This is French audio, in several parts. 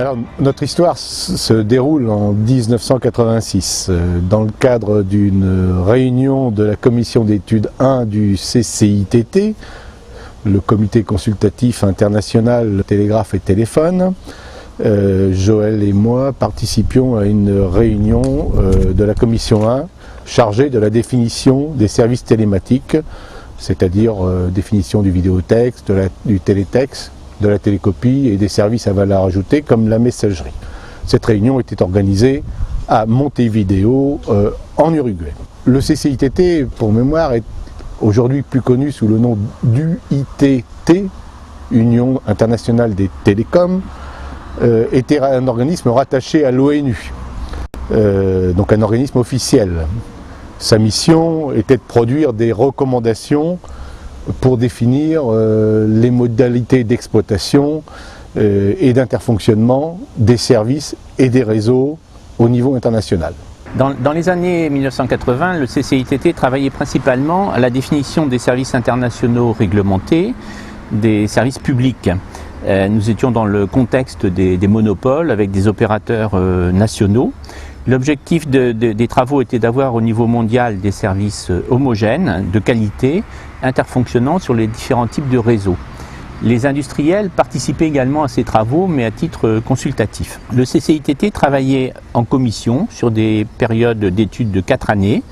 Alors, notre histoire se déroule en 1986, dans le cadre d'une réunion de la commission d'études 1 du CCITT, le Comité consultatif international télégraphe et téléphone. Joël et moi participions à une réunion de la commission 1 chargée de la définition des services télématiques, c'est-à-dire définition du vidéotexte, du télétexte, de la télécopie et des services à valeur ajoutée comme la messagerie. Cette réunion était organisée à Montevideo, en Uruguay. Le CCITT, pour mémoire, est aujourd'hui plus connu sous le nom d'UITT, Union internationale des télécoms, était un organisme rattaché à l'ONU, donc un organisme officiel. Sa mission était de produire des recommandations pour définir les modalités d'exploitation et d'interfonctionnement des services et des réseaux au niveau international. Dans les années 1980, le CCITT travaillait principalement à la définition des services internationaux réglementés, des services publics. Nous étions dans le contexte des monopoles avec des opérateurs nationaux. L'objectif des travaux était d'avoir au niveau mondial des services homogènes, de qualité, interfonctionnant sur les différents types de réseaux. Les industriels participaient également à ces travaux, mais à titre consultatif. Le CCITT travaillait en commission sur des périodes d'études de 4 années.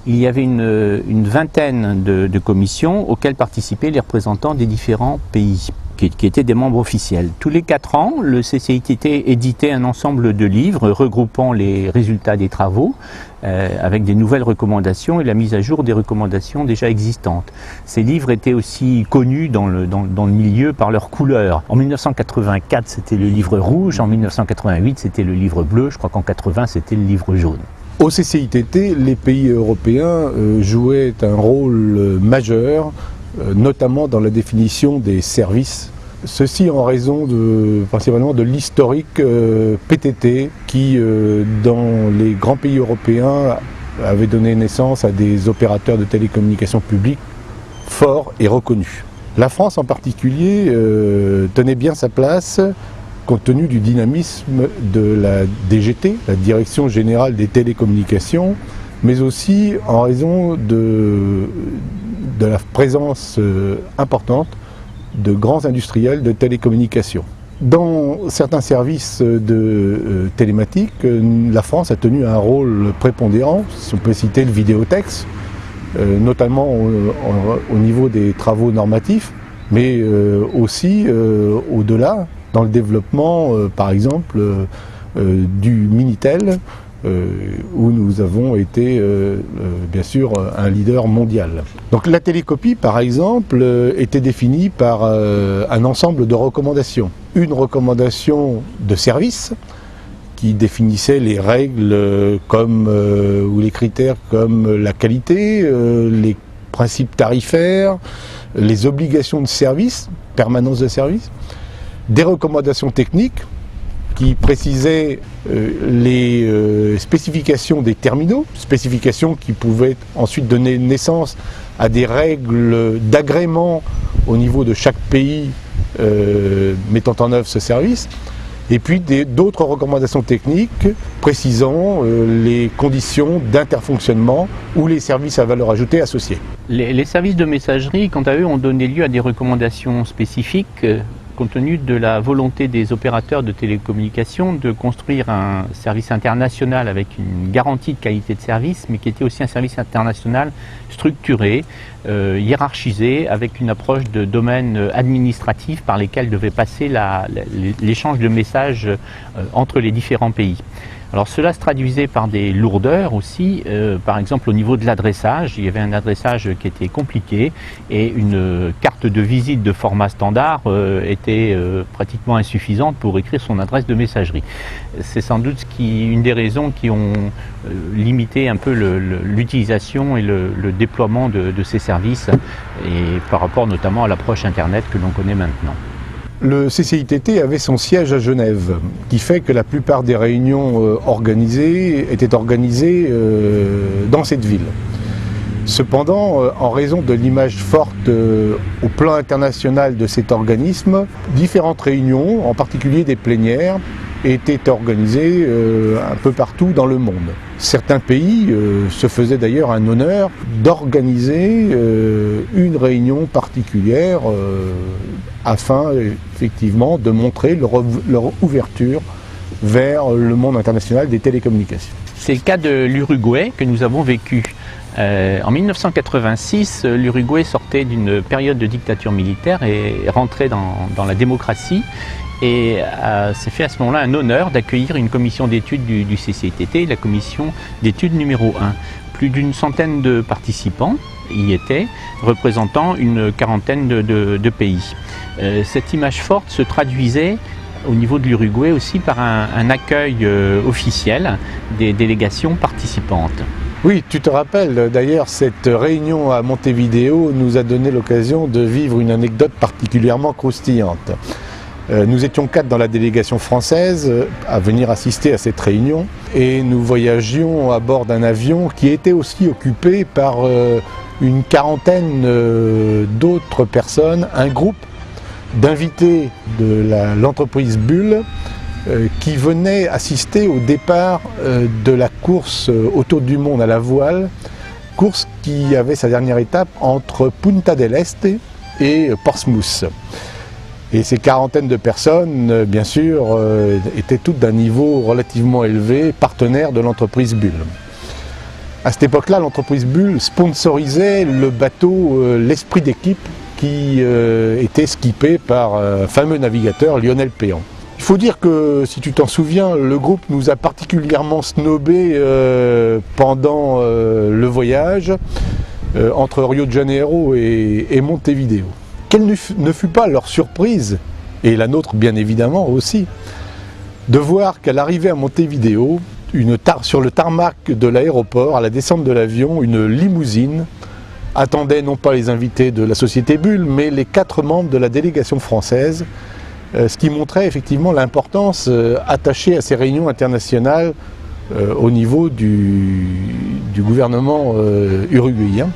Il y avait une vingtaine de commissions auxquelles participaient les représentants des différents pays, qui étaient des membres officiels. Tous les 4 ans, le CCITT éditait un ensemble de livres regroupant les résultats des travaux avec des nouvelles recommandations et la mise à jour des recommandations déjà existantes. Ces livres étaient aussi connus dans le milieu par leur couleur. En 1984, c'était le livre rouge, en 1988, c'était le livre bleu, je crois qu'en 80, c'était le livre jaune. Au CCITT, les pays européens jouaient un rôle majeur, notamment dans la définition des services. Ceci en raison principalement de l'historique PTT qui, dans les grands pays européens, avait donné naissance à des opérateurs de télécommunications publiques forts et reconnus. La France en particulier tenait bien sa place compte tenu du dynamisme de la DGT, la Direction Générale des Télécommunications, mais aussi en raison de la présence importante de grands industriels de télécommunications. Dans certains services de télématique, la France a tenu un rôle prépondérant, si on peut citer le vidéotexte, notamment au niveau des travaux normatifs, mais aussi au-delà, dans le développement, par exemple, du Minitel, où nous avons été, bien sûr, un leader mondial. Donc la télécopie, par exemple, était définie par un ensemble de recommandations. Une recommandation de service qui définissait les règles ou les critères comme la qualité, les principes tarifaires, les obligations de service, permanence de service, des recommandations techniques qui précisaient les spécifications des terminaux, spécifications qui pouvaient ensuite donner naissance à des règles d'agrément au niveau de chaque pays mettant en œuvre ce service, et puis d'autres recommandations techniques précisant les conditions d'interfonctionnement ou les services à valeur ajoutée associés. Les services de messagerie, quant à eux, ont donné lieu à des recommandations spécifiques compte tenu de la volonté des opérateurs de télécommunications de construire un service international avec une garantie de qualité de service, mais qui était aussi un service international structuré, hiérarchisé, avec une approche de domaine administratif par lesquels devait passer l'échange de messages entre les différents pays. Alors cela se traduisait par des lourdeurs aussi, par exemple au niveau de l'adressage, il y avait un adressage qui était compliqué et une carte de visite de format standard était pratiquement insuffisante pour écrire son adresse de messagerie. C'est sans doute une des raisons qui ont limité un peu l'utilisation et le déploiement de ces services, et par rapport notamment à l'approche Internet que l'on connaît maintenant. Le CCITT avait son siège à Genève, qui fait que la plupart des réunions étaient organisées dans cette ville. Cependant, en raison de l'image forte au plan international de cet organisme, différentes réunions, en particulier des plénières, étaient organisées un peu partout dans le monde. Certains pays se faisaient d'ailleurs un honneur d'organiser une réunion particulière afin effectivement de montrer leur ouverture vers le monde international des télécommunications. C'est le cas de l'Uruguay que nous avons vécu. En 1986, l'Uruguay sortait d'une période de dictature militaire et rentrait dans la démocratie. Et s'est fait à ce moment-là un honneur d'accueillir une commission d'études du CCITT, la commission d'études numéro 1. Plus d'une centaine de participants y étaient, représentant une quarantaine de pays. Cette image forte se traduisait au niveau de l'Uruguay aussi par un accueil officiel des délégations participantes. Oui, tu te rappelles d'ailleurs, cette réunion à Montevideo nous a donné l'occasion de vivre une anecdote particulièrement croustillante. Nous étions 4 dans la délégation française à venir assister à cette réunion et nous voyagions à bord d'un avion qui était aussi occupé par une quarantaine d'autres personnes, un groupe d'invités de l'entreprise Bull qui venaient assister au départ de la course autour du monde à la voile, course qui avait sa dernière étape entre Punta del Este et Portsmouth. Et ces quarantaines de personnes, bien sûr, étaient toutes d'un niveau relativement élevé, partenaires de l'entreprise Bull. À cette époque-là, l'entreprise Bull sponsorisait le bateau l'Esprit d'équipe qui était skippé par un fameux navigateur, Lionel Péan. Il faut dire que, si tu t'en souviens, le groupe nous a particulièrement snobé pendant le voyage entre Rio de Janeiro et Montevideo. Quelle ne fut pas leur surprise, et la nôtre bien évidemment aussi, de voir qu'à l'arrivée à Montevideo, sur le tarmac de l'aéroport, à la descente de l'avion, une limousine attendait non pas les invités de la société Bull, mais les 4 membres de la délégation française, ce qui montrait effectivement l'importance attachée à ces réunions internationales au niveau du gouvernement uruguayen.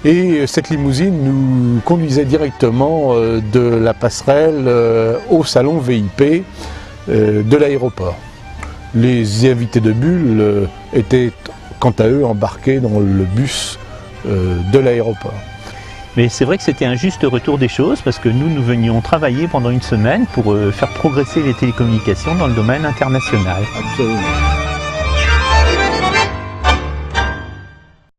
Et cette limousine nous conduisait directement de la passerelle au salon VIP de l'aéroport. Les invités de Bull étaient quant à eux embarqués dans le bus de l'aéroport. Mais c'est vrai que c'était un juste retour des choses parce que nous venions travailler pendant une semaine pour faire progresser les télécommunications dans le domaine international. Absolument.